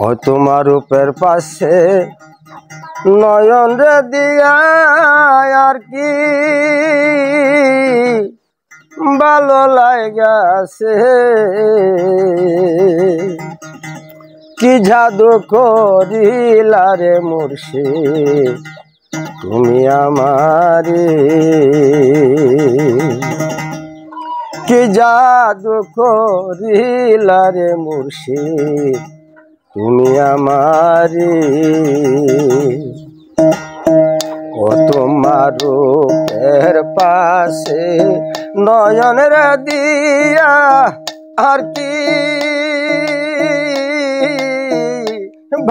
ও তোমার রূপের পাশে নয়ন রে দিয়া আর কি ভালো লাগাছে, কি জাদু করিলা রে মুর্শিদ তুমি আমারে, কি জাদু করিলা রে মুর্শিদ তুমি আমারে। ও তোমার রূপের পাশে নয়ন রে দিয়া আর কি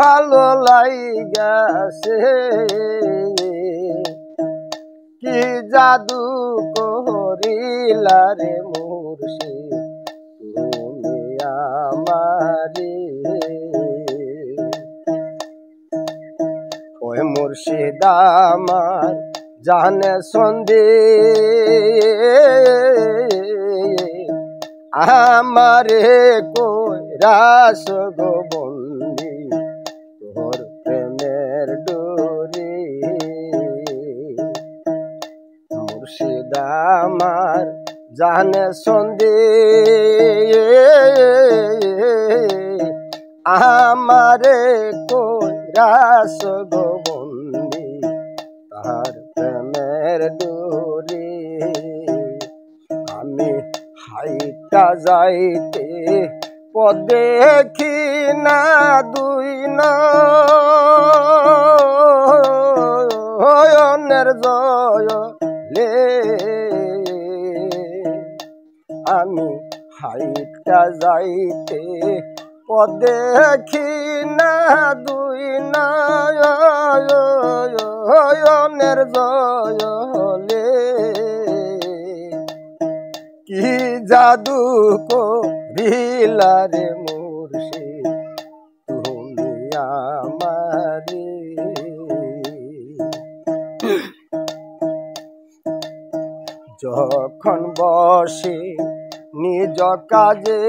ভালো লাগাছে, কি জাদু করিলা রে মুর্শিদ তুমি আমারে। ওই মুর্শিদ আমার জানে সন্ধি আমারে কইরাস গো বন্দি তোর প্রেমের ডোরে। মুর্শিদ আমার জানে সন্ধি আমারে কইরাস গো বন্দি তার প্রেমের ডোরে। আমি হাইটা যাইতে পথ দেখি না দুই নয়নের জয়লে, আমি হাইটা যাইতে পথ দেখি না দুই নয়নের জয়লে, কি জাদু করিলা রে মুর্শিদ তুমি আমারে। যখন বসে নিজ কাজে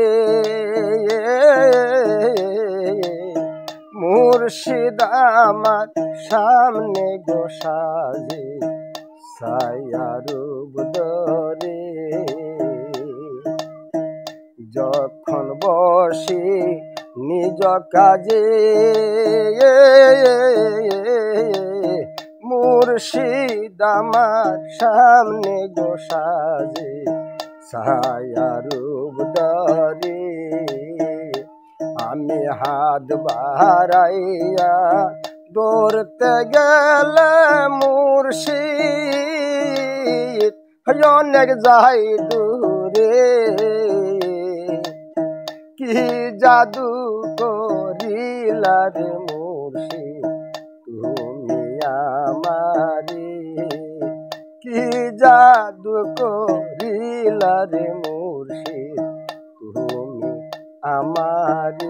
মুর্শিদ আমার সামনে গো সাজে ছায়া রূপ ধরে। যখন বসি নিজ কাজে মুর্শিদ আমার সামনে গো সাজে ছায়া রূপ ধরে। আমি হাত বাড়াইয়া ধরতে গেলে মুর্শিদ অনেক যাই দূরে, কি জাদু করিলা রে মুর্শিদ তুমি আমারে, কি জাদু করিলা রে মুর্শিদ তুমি আমারে।